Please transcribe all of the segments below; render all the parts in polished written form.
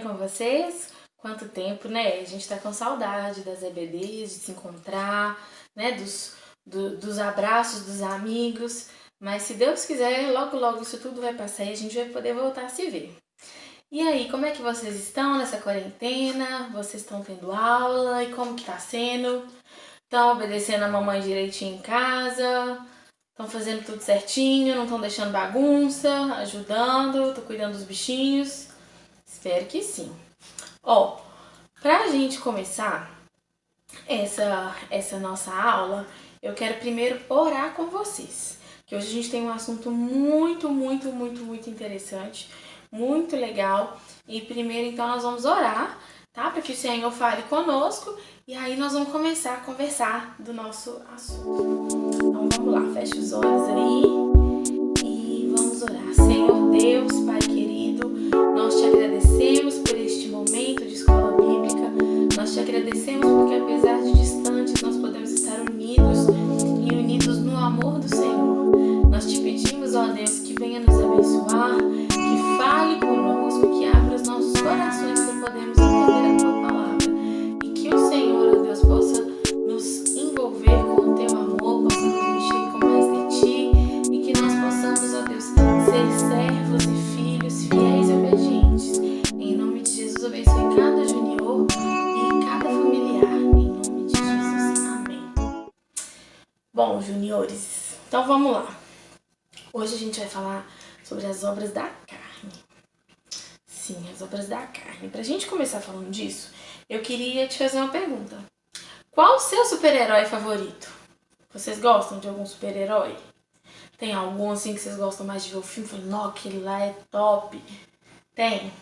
com vocês? Quanto tempo, né? A gente tá com saudade das EBDs, de se encontrar, né? Dos abraços dos amigos. Mas se Deus quiser, logo logo isso tudo vai passar e a gente vai poder voltar a se ver. E aí, como é que vocês estão nessa quarentena? Vocês estão tendo aula? E como que tá sendo? Estão obedecendo a mamãe direitinho em casa? Estão fazendo tudo certinho? Não estão deixando bagunça? Ajudando? Estão cuidando dos bichinhos? Espero que sim. Pra gente começar essa nossa aula, eu quero primeiro orar com vocês. Que hoje a gente tem um assunto muito interessante, muito legal. E primeiro, então, nós vamos orar, tá? Para que o Senhor fale conosco. E aí nós vamos começar a conversar do nosso assunto. Então, vamos lá. Fecha os olhos aí e vamos orar. Senhor Deus, Pai querido, nós te agradecemos por este momento de escola bíblica. Nós te agradecemos porque, apesar de distantes, nós podemos estar unidos e unidos no amor do Senhor. Nós te pedimos, ó Deus, que venha nos abençoar, que fale conosco, que abra os nossos corações para podermos entender a tua palavra. E que o Senhor, ó Deus, possa nos envolver com o teu amor, possa nos encher com mais de ti e que nós possamos, ó Deus, ser servos e filhos fiéis e obedientes. Em nome de Jesus, abençoe cada junior e cada familiar. Em nome de Jesus, amém. Bom, juniores, então vamos lá. Hoje a gente vai falar sobre as obras da carne. Sim, as obras da carne. Pra gente começar falando disso, eu queria te fazer uma pergunta. Qual o seu super-herói favorito? Vocês gostam de algum super-herói? Tem algum assim que vocês gostam mais de ver o filme? Falam, não, aquele lá é top. Tem?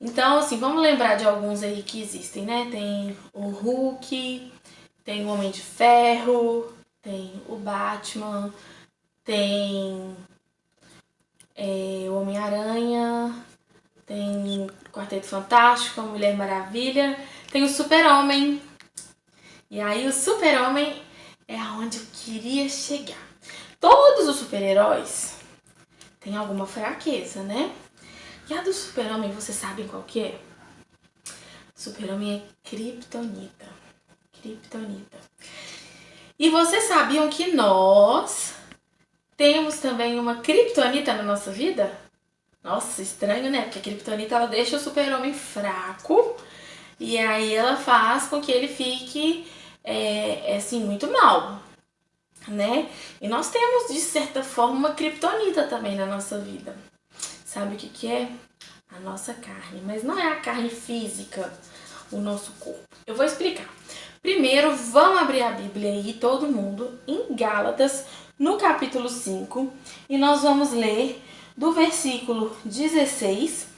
Então, assim, vamos lembrar de alguns aí que existem, né? Tem o Hulk, tem o Homem de Ferro, tem o Batman, tem o Homem-Aranha, tem o Quarteto Fantástico, a Mulher Maravilha, tem o Super-Homem. E aí o Super-Homem é aonde eu queria chegar. Todos os super-heróis têm alguma fraqueza, né? E a do Super-Homem, vocês sabem qual que é? O Super-Homem é Kryptonita. Kryptonita. E vocês sabiam que nós temos também uma Kryptonita na nossa vida? Nossa, estranho, né? Porque a Kryptonita, ela deixa o Super-Homem fraco e aí ela faz com que ele fique, assim, muito mal, né? E nós temos, de certa forma, uma Kryptonita também na nossa vida. Sabe o que é? A nossa carne. Mas não é a carne física, o nosso corpo. Eu vou explicar. Primeiro, vamos abrir a Bíblia aí, todo mundo, em Gálatas, no capítulo 5, e nós vamos ler do versículo 16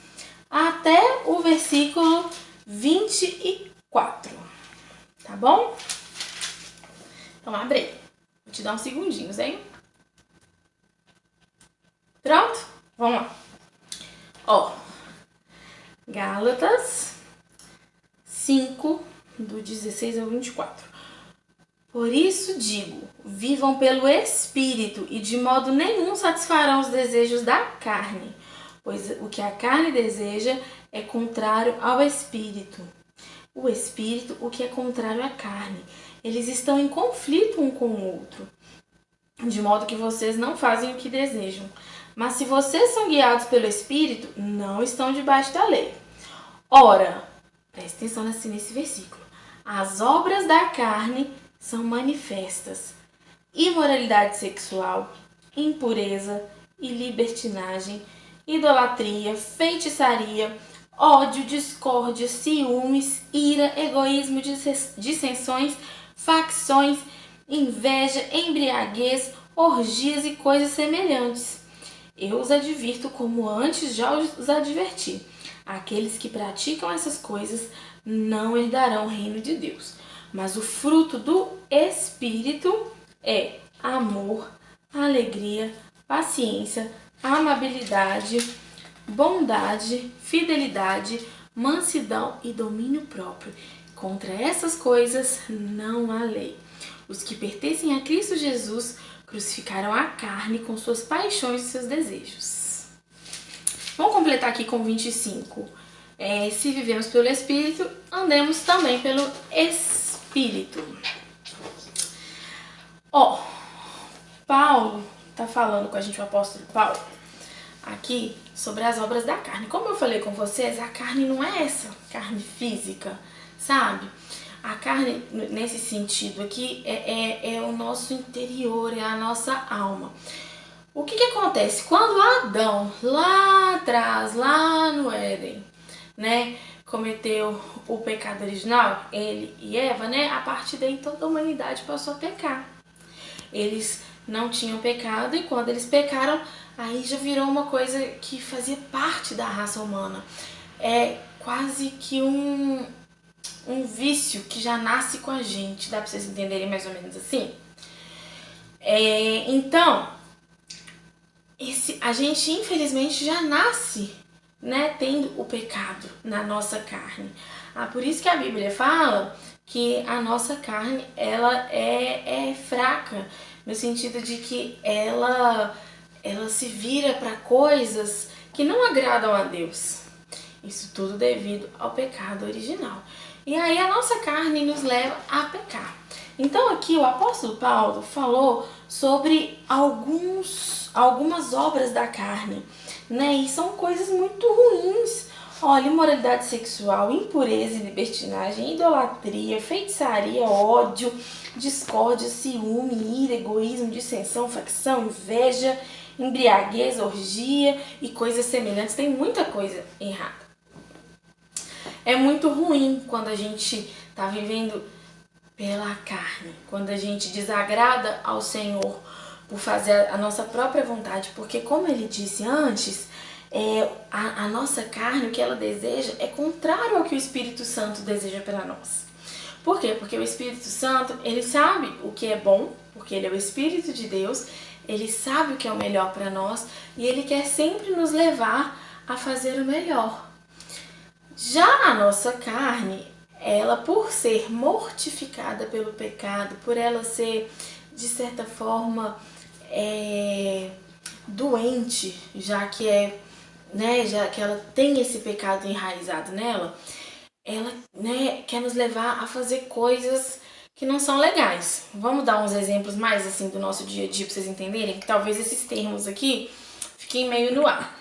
até o versículo 24, tá bom? Então abre aí, vou te dar uns segundinhos, hein? Pronto? Vamos lá. Gálatas 5, do 16 ao 24. Por isso digo, vivam pelo Espírito e de modo nenhum satisfarão os desejos da carne, pois o que a carne deseja é contrário ao Espírito. O Espírito, o que é contrário à carne. Eles estão em conflito um com o outro, de modo que vocês não fazem o que desejam. Mas se vocês são guiados pelo Espírito, não estão debaixo da lei. Ora, preste atenção nesse versículo. As obras da carne são manifestas: imoralidade sexual, impureza e libertinagem, idolatria, feitiçaria, ódio, discórdia, ciúmes, ira, egoísmo, dissensões, facções, inveja, embriaguez, orgias e coisas semelhantes. Eu os advirto como antes já os adverti. Aqueles que praticam essas coisas não herdarão o reino de Deus. Mas o fruto do Espírito é amor, alegria, paciência, amabilidade, bondade, fidelidade, mansidão e domínio próprio. Contra essas coisas não há lei. Os que pertencem a Cristo Jesus crucificaram a carne com suas paixões e seus desejos. Vamos completar aqui com 25. Se vivemos pelo Espírito, andemos também pelo Espírito. Paulo está falando com a gente, o apóstolo Paulo, aqui sobre as obras da carne. Como eu falei com vocês, a carne não é essa carne física, sabe? A carne, nesse sentido aqui, é o nosso interior, é a nossa alma. O que acontece? Quando Adão, lá atrás, lá no Éden, né, cometeu o pecado original, ele e Eva, né, a partir daí toda a humanidade passou a pecar. Eles não tinham pecado e quando eles pecaram, aí já virou uma coisa que fazia parte da raça humana. É quase que um vício que já nasce com a gente. Dá pra vocês entenderem mais ou menos assim? Então, a gente infelizmente já nasce, né, tendo o pecado na nossa carne. Por isso que a Bíblia fala que a nossa carne ela é fraca, no sentido de que ela se vira para coisas que não agradam a Deus. Isso tudo devido ao pecado original. E aí a nossa carne nos leva a pecar. Então aqui o apóstolo Paulo falou sobre algumas obras da carne, né? E são coisas muito ruins. Olha, imoralidade sexual, impureza e libertinagem, idolatria, feitiçaria, ódio, discórdia, ciúme, ira, egoísmo, dissensão, facção, inveja, embriaguez, orgia e coisas semelhantes. Tem muita coisa errada. É muito ruim quando a gente está vivendo pela carne, quando a gente desagrada ao Senhor por fazer a nossa própria vontade, porque como ele disse antes, a nossa carne, o que ela deseja é contrário ao que o Espírito Santo deseja para nós. Por quê? Porque o Espírito Santo, ele sabe o que é bom, porque ele é o Espírito de Deus, ele sabe o que é o melhor para nós e ele quer sempre nos levar a fazer o melhor. Já a nossa carne, ela por ser mortificada pelo pecado, por ela ser de certa forma doente, já que ela tem esse pecado enraizado nela, ela, né, quer nos levar a fazer coisas que não são legais. Vamos dar uns exemplos mais assim do nosso dia a dia para vocês entenderem, que talvez esses termos aqui fiquem meio no ar.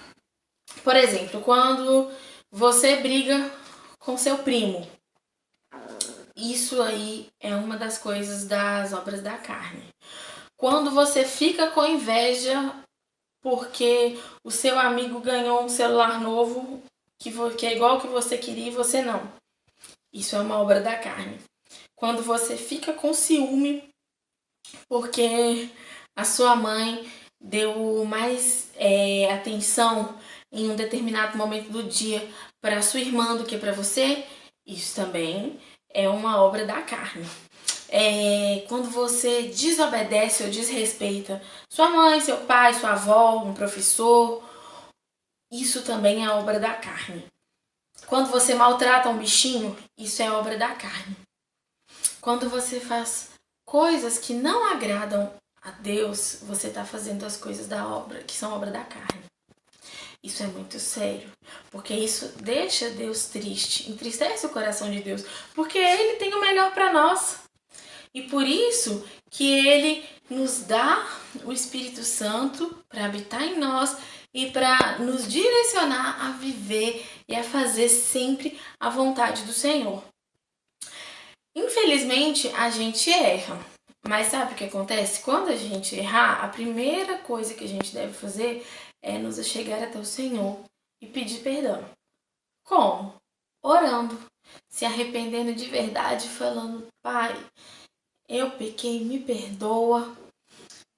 Por exemplo, quando você briga com seu primo. Isso aí é uma das coisas das obras da carne. Quando você fica com inveja porque o seu amigo ganhou um celular novo que é igual ao que você queria e você não. Isso é uma obra da carne. Quando você fica com ciúme porque a sua mãe deu mais atenção em um determinado momento do dia para sua irmã do que para você, isso também é uma obra da carne. Quando você desobedece ou desrespeita sua mãe, seu pai, sua avó, um professor, isso também é obra da carne. Quando você maltrata um bichinho, isso é obra da carne. Quando você faz coisas que não agradam a Deus, você está fazendo as coisas da obra, que são obra da carne. Isso é muito sério, porque isso deixa Deus triste, entristece o coração de Deus, porque Ele tem o melhor para nós. E por isso que Ele nos dá o Espírito Santo para habitar em nós e para nos direcionar a viver e a fazer sempre a vontade do Senhor. Infelizmente, a gente erra. Mas sabe o que acontece? Quando a gente errar, a primeira coisa que a gente deve fazer é nos chegar até o Senhor e pedir perdão. Como? Orando, se arrependendo de verdade, falando: Pai, eu pequei, me perdoa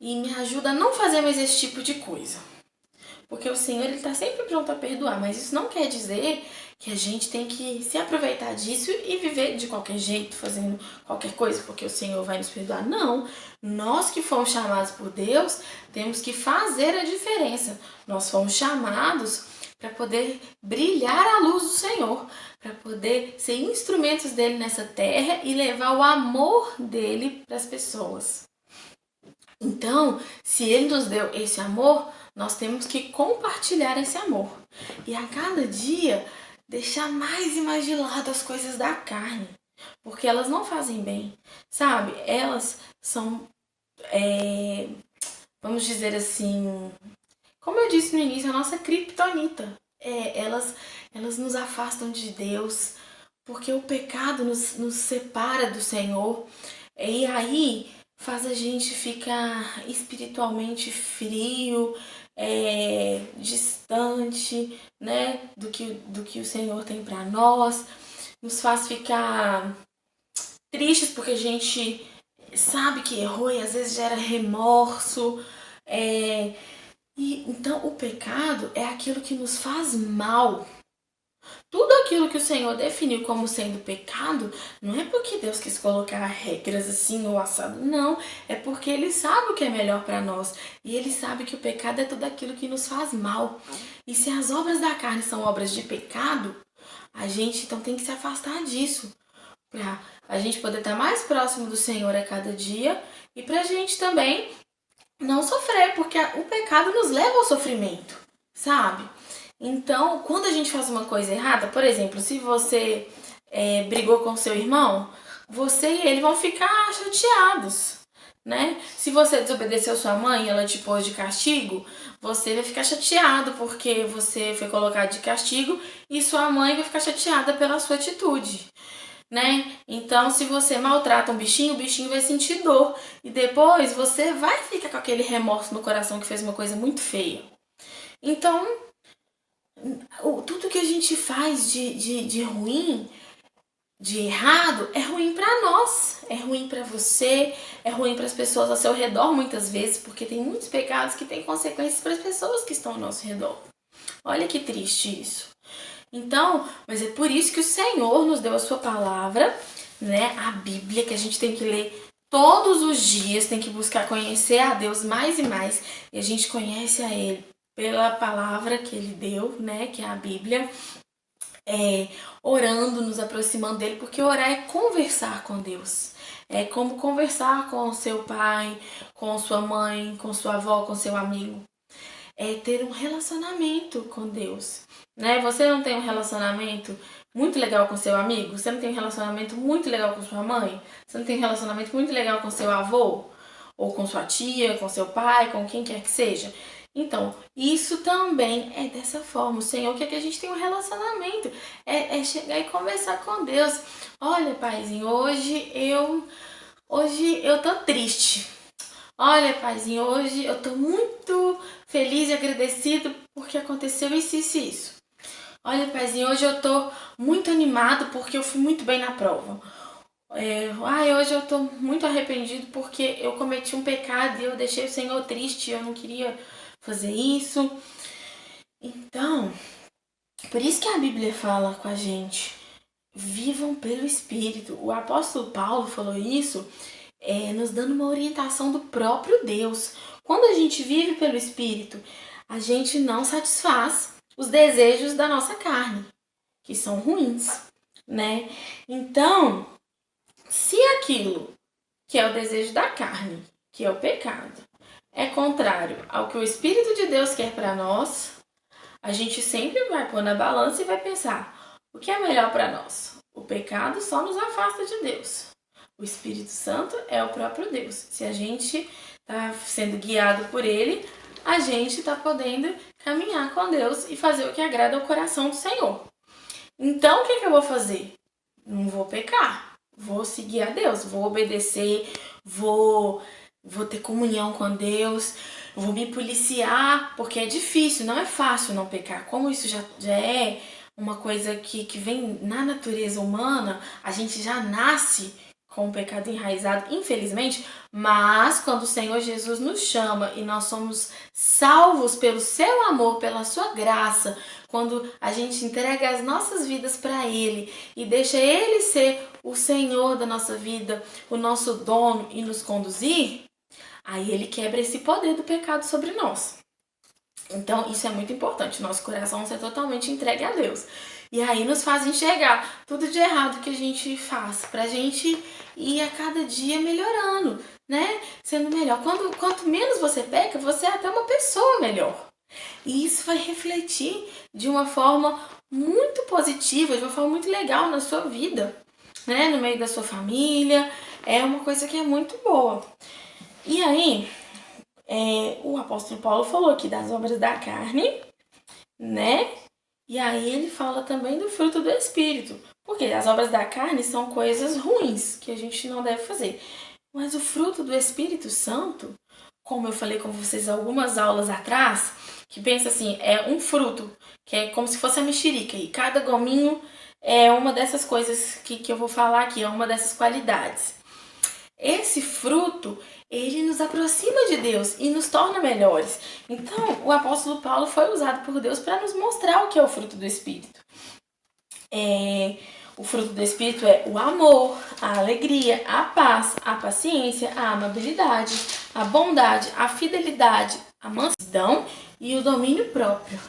e me ajuda a não fazer mais esse tipo de coisa. Porque o Senhor está sempre pronto a perdoar, mas isso não quer dizer que a gente tem que se aproveitar disso e viver de qualquer jeito, fazendo qualquer coisa, porque o Senhor vai nos perdoar. Não, nós que fomos chamados por Deus, temos que fazer a diferença. Nós fomos chamados para poder brilhar a luz do Senhor, para poder ser instrumentos dele nessa terra e levar o amor dele para as pessoas. Então, se ele nos deu esse amor, nós temos que compartilhar esse amor. E a cada dia deixar mais e mais de lado as coisas da carne, porque elas não fazem bem, sabe? Elas são, vamos dizer assim, como eu disse no início, a nossa criptonita. Elas nos afastam de Deus, porque o pecado nos separa do Senhor. E aí faz a gente ficar espiritualmente frio, distante, né, do que o Senhor tem para nós. Nos faz ficar tristes porque a gente sabe que errou e às vezes gera remorso. E então o pecado é aquilo que nos faz mal. Tudo aquilo que o Senhor definiu como sendo pecado, não é porque Deus quis colocar regras assim ou assado, não. É porque Ele sabe o que é melhor para nós. E Ele sabe que o pecado é tudo aquilo que nos faz mal. E se as obras da carne são obras de pecado, a gente então tem que se afastar disso. Para a gente poder estar mais próximo do Senhor a cada dia e para a gente também não sofrer, porque o pecado nos leva ao sofrimento, sabe? Então, quando a gente faz uma coisa errada, por exemplo, se você brigou com seu irmão, você e ele vão ficar chateados, né? Se você desobedeceu sua mãe e ela te pôs de castigo, você vai ficar chateado porque você foi colocado de castigo e sua mãe vai ficar chateada pela sua atitude, né? Então, se você maltrata um bichinho, o bichinho vai sentir dor e depois você vai ficar com aquele remorso no coração que fez uma coisa muito feia. Então, tudo que a gente faz de ruim, de errado, é ruim para nós, é ruim para você, é ruim para as pessoas ao seu redor muitas vezes, porque tem muitos pecados que têm consequências para as pessoas que estão ao nosso redor. Olha que triste isso. Então, mas é por isso que o Senhor nos deu a sua palavra, né? A Bíblia, que a gente tem que ler todos os dias, tem que buscar conhecer a Deus mais e mais, e a gente conhece a Ele pela palavra que Ele deu, né? Que é a Bíblia. Orando, nos aproximando dele, porque orar é conversar com Deus. É como conversar com seu pai, com sua mãe, com sua avó, com seu amigo. É ter um relacionamento com Deus, né? Você não tem um relacionamento muito legal com seu amigo? Você não tem um relacionamento muito legal com sua mãe? Você não tem um relacionamento muito legal com seu avô? Ou com sua tia, com seu pai, com quem quer que seja? Então, isso também é dessa forma. O Senhor quer que a gente tenha um relacionamento. É chegar e conversar com Deus. Olha, paizinho, hoje eu tô triste. Olha, paizinho, hoje eu tô muito feliz e agradecido porque aconteceu isso, isso e isso. Olha, paizinho, hoje eu tô muito animado porque eu fui muito bem na prova. Hoje eu tô muito arrependido porque eu cometi um pecado e eu deixei o Senhor triste, eu não queria fazer isso. Então, por isso que a Bíblia fala com a gente, vivam pelo Espírito. O apóstolo Paulo falou isso, nos dando uma orientação do próprio Deus. Quando a gente vive pelo Espírito, a gente não satisfaz os desejos da nossa carne, que são ruins, né? Então, se aquilo que é o desejo da carne, que é o pecado, é contrário ao que o Espírito de Deus quer para nós, a gente sempre vai pôr na balança e vai pensar, o que é melhor para nós? O pecado só nos afasta de Deus. O Espírito Santo é o próprio Deus. Se a gente está sendo guiado por Ele, a gente está podendo caminhar com Deus e fazer o que agrada ao coração do Senhor. Então, o que eu vou fazer? Não vou pecar. Vou seguir a Deus, vou obedecer, vou ter comunhão com Deus, vou me policiar, porque é difícil, não é fácil não pecar. Como isso já é uma coisa que vem na natureza humana, a gente já nasce com o pecado enraizado, infelizmente, mas quando o Senhor Jesus nos chama e nós somos salvos pelo seu amor, pela sua graça, quando a gente entrega as nossas vidas para Ele e deixa Ele ser o Senhor da nossa vida, o nosso dono e nos conduzir, aí Ele quebra esse poder do pecado sobre nós. Então, isso é muito importante, nosso coração ser totalmente entregue a Deus. E aí nos faz enxergar tudo de errado que a gente faz, pra gente ir a cada dia melhorando, né? Sendo melhor. Quanto menos você peca, você é até uma pessoa melhor. E isso vai refletir de uma forma muito positiva, de uma forma muito legal na sua vida, né? No meio da sua família. É uma coisa que é muito boa. E aí, o apóstolo Paulo falou aqui das obras da carne, né? E aí ele fala também do fruto do Espírito. Porque as obras da carne são coisas ruins que a gente não deve fazer. Mas o fruto do Espírito Santo, como eu falei com vocês algumas aulas atrás, que pensa assim, é um fruto, que é como se fosse a mexerica. E cada gominho é uma dessas coisas que eu vou falar aqui, é uma dessas qualidades. Esse fruto, ele nos aproxima de Deus e nos torna melhores. Então, o apóstolo Paulo foi usado por Deus para nos mostrar o que é o fruto do Espírito. O fruto do Espírito é o amor, a alegria, a paz, a paciência, a amabilidade, a bondade, a fidelidade, a mansidão e o domínio próprio.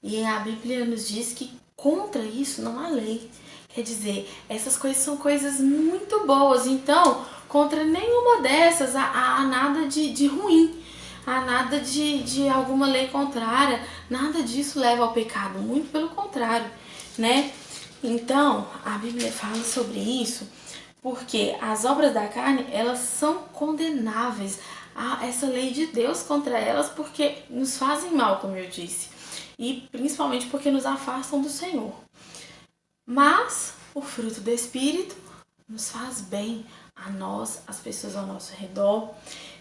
E a Bíblia nos diz que contra isso não há lei. Quer dizer, essas coisas são coisas muito boas. Então, contra nenhuma dessas há nada de ruim. Há nada de alguma lei contrária. Nada disso leva ao pecado. Muito pelo contrário, né? Então, a Bíblia fala sobre isso porque as obras da carne, elas são condenáveis. Há essa lei de Deus contra elas porque nos fazem mal, como eu disse. E principalmente porque nos afastam do Senhor. Mas o fruto do Espírito nos faz bem a nós, as pessoas ao nosso redor.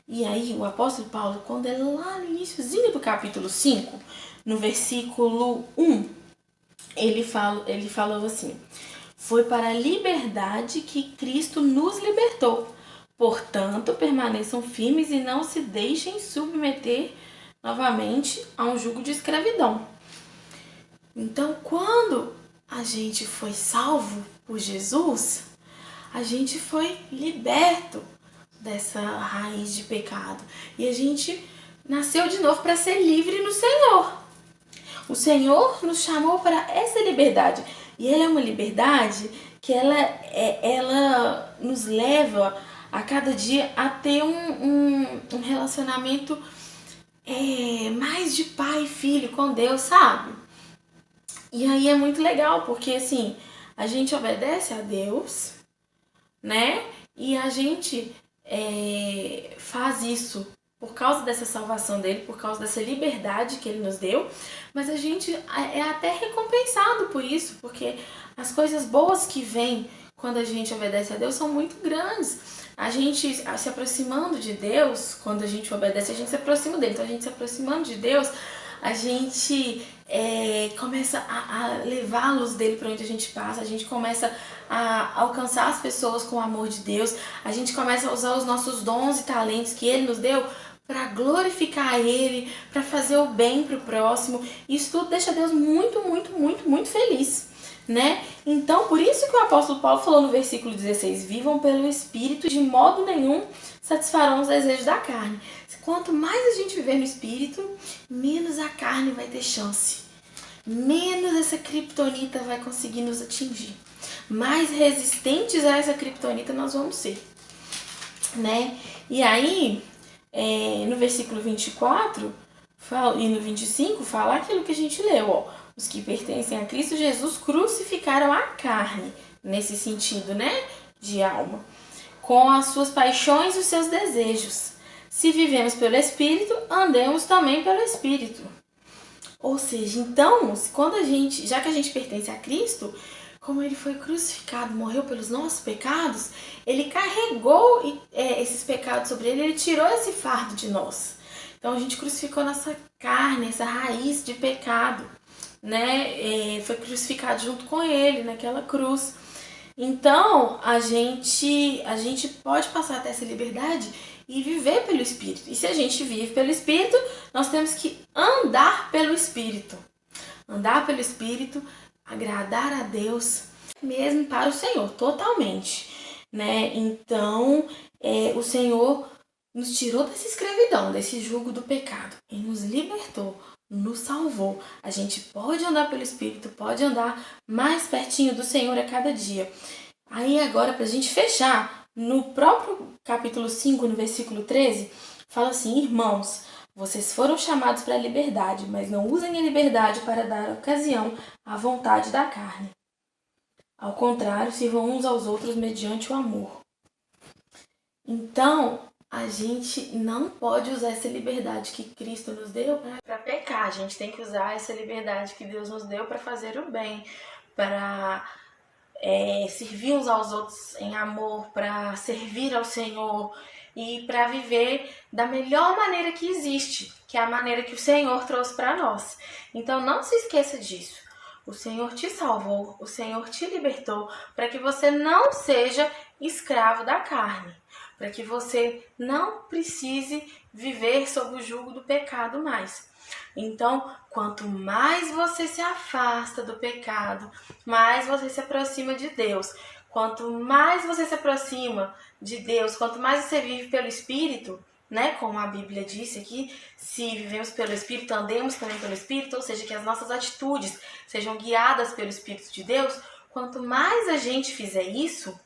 E aí o apóstolo Paulo, quando é lá no iníciozinho do capítulo 5, no versículo 1, ele falou assim: foi para a liberdade que Cristo nos libertou. Portanto, permaneçam firmes e não se deixem submeter novamente a um jugo de escravidão. Então, quando a gente foi salvo por Jesus, a gente foi liberto dessa raiz de pecado. E a gente nasceu de novo para ser livre no Senhor. O Senhor nos chamou para essa liberdade. E ela é uma liberdade que ela nos leva a cada dia a ter um relacionamento mais de pai e filho com Deus, sabe? E aí é muito legal, porque assim, a gente obedece a Deus, né? E a gente faz isso por causa dessa salvação dele, por causa dessa liberdade que ele nos deu, mas a gente é até recompensado por isso, porque as coisas boas que vêm quando a gente obedece a Deus são muito grandes. A gente se aproximando de Deus, quando a gente obedece, a gente se aproxima dele. Então a gente se aproximando de Deus, a gente começa a levar a luz dele para onde a gente passa, a gente começa a alcançar as pessoas com o amor de Deus, a gente começa a usar os nossos dons e talentos que ele nos deu para glorificar ele, para fazer o bem para o próximo. Isso tudo deixa Deus muito, muito, muito, muito feliz, né? Então, por isso que o apóstolo Paulo falou no versículo 16: vivam pelo Espírito, de modo nenhum satisfarão os desejos da carne. Quanto mais a gente viver no Espírito, menos a carne vai ter chance. Menos essa criptonita vai conseguir nos atingir. Mais resistentes a essa criptonita nós vamos ser, né? E aí, no versículo 24 e no 25, fala aquilo que a gente leu, ó. Os que pertencem a Cristo Jesus crucificaram a carne, nesse sentido, né? De alma, com as suas paixões e os seus desejos. Se vivemos pelo Espírito, andemos também pelo Espírito. Ou seja, então, quando já que a gente pertence a Cristo, como ele foi crucificado, morreu pelos nossos pecados, ele carregou esses pecados sobre ele tirou esse fardo de nós. Então a gente crucificou nossa carne, essa raiz de pecado, né? Foi crucificado junto com ele naquela cruz. Então a gente pode passar até essa liberdade e viver pelo Espírito. E se a gente vive pelo Espírito, nós temos que andar pelo Espírito. Andar pelo Espírito, agradar a Deus, mesmo para o Senhor, totalmente, né? Então, o Senhor nos tirou dessa escravidão, desse jugo do pecado, e nos libertou, nos salvou. A gente pode andar pelo Espírito, pode andar mais pertinho do Senhor a cada dia. Aí agora, para a gente fechar, no próprio capítulo 5, no versículo 13, fala assim: irmãos, Vocês foram chamados para a liberdade, mas não usem a liberdade para dar ocasião à vontade da carne. Ao contrário, sirvam uns aos outros mediante o amor. Então, a gente não pode usar essa liberdade que Cristo nos deu para pecar. A gente tem que usar essa liberdade que Deus nos deu para fazer o bem, para servir uns aos outros em amor, para servir ao Senhor e para viver da melhor maneira que existe, que é a maneira que o Senhor trouxe para nós. Então não se esqueça disso. O Senhor te salvou, o Senhor te libertou para que você não seja escravo da carne, para que você não precise viver sob o jugo do pecado mais. Então, quanto mais você se afasta do pecado, mais você se aproxima de Deus. Quanto mais você se aproxima de Deus, quanto mais você vive pelo Espírito, né? Como a Bíblia disse aqui, se vivemos pelo Espírito, andemos também pelo Espírito, ou seja, que as nossas atitudes sejam guiadas pelo Espírito de Deus. Quanto mais a gente fizer isso,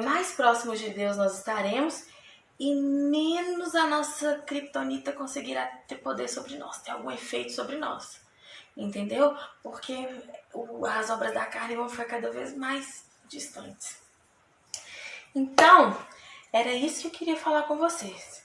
mais próximos de Deus nós estaremos e menos a nossa criptonita conseguirá ter poder sobre nós, ter algum efeito sobre nós. Entendeu? Porque as obras da carne vão ficar cada vez mais distantes. Então, era isso que eu queria falar com vocês.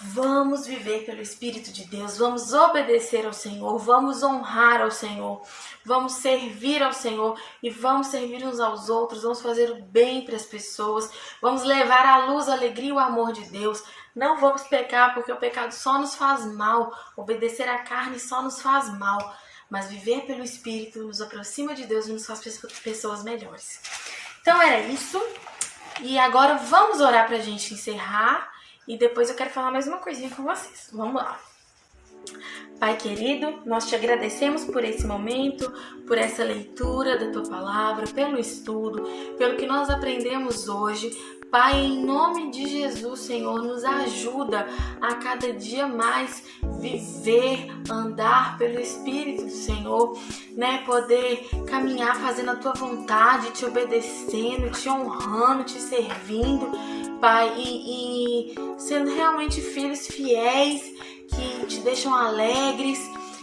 Vamos viver pelo Espírito de Deus, vamos obedecer ao Senhor, vamos honrar ao Senhor, vamos servir ao Senhor e vamos servir uns aos outros, vamos fazer o bem para as pessoas, vamos levar à luz a alegria e o amor de Deus. Não vamos pecar, porque o pecado só nos faz mal, obedecer à carne só nos faz mal, mas viver pelo Espírito nos aproxima de Deus e nos faz pessoas melhores. Então era isso, e agora vamos orar para a gente encerrar. E depois eu quero falar mais uma coisinha com vocês. Vamos lá. Pai querido, nós te agradecemos por esse momento, por essa leitura da tua palavra, pelo estudo, pelo que nós aprendemos hoje. Pai, em nome de Jesus, Senhor, nos ajuda a cada dia mais viver, andar pelo Espírito do Senhor, né? Poder caminhar fazendo a tua vontade, te obedecendo, te honrando, te servindo, Pai, e sendo realmente filhos fiéis, que te deixam alegres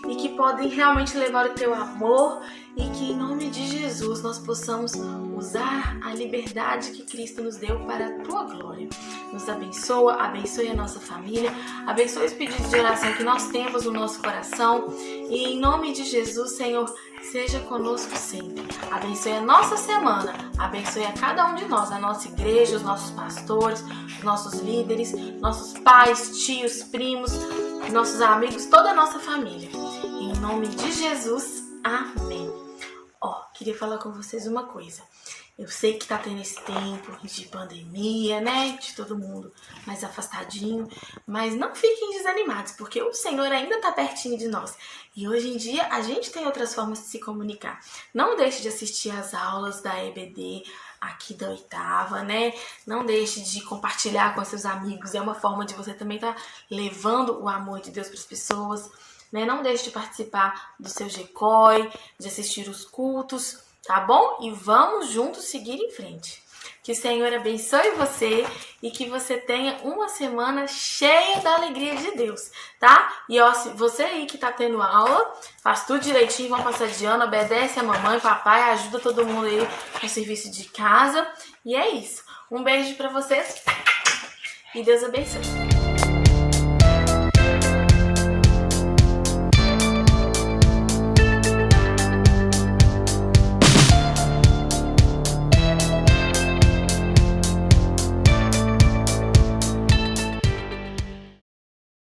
e que podem realmente levar o teu amor, e que em nome de Jesus nós possamos usar a liberdade que Cristo nos deu para a tua glória. Nos abençoa, abençoe a nossa família, abençoe os pedidos de oração que nós temos no nosso coração, e em nome de Jesus, Senhor, seja conosco sempre. Abençoe a nossa semana, abençoe a cada um de nós, a nossa igreja, os nossos pastores, os nossos líderes, nossos pais, tios, primos, nossos amigos, toda a nossa família. Em nome de Jesus, amém. Queria falar com vocês uma coisa. Eu sei que tá tendo esse tempo de pandemia, né? De todo mundo mais afastadinho. Mas não fiquem desanimados, porque o Senhor ainda tá pertinho de nós. E hoje em dia a gente tem outras formas de se comunicar. Não deixe de assistir às aulas da EBD aqui da 8ª, né? Não deixe de compartilhar com seus amigos. É uma forma de você também estar levando o amor de Deus para as pessoas. Né? Não deixe de participar do seu GCOI, de assistir os cultos, tá bom? E vamos juntos seguir em frente. Que o Senhor abençoe você e que você tenha uma semana cheia da alegria de Deus, tá? E ó, se você aí que tá tendo aula, faz tudo direitinho, vão passar de ano, obedece a mamãe, papai, ajuda todo mundo aí no serviço de casa. E é isso. Um beijo pra vocês e Deus abençoe.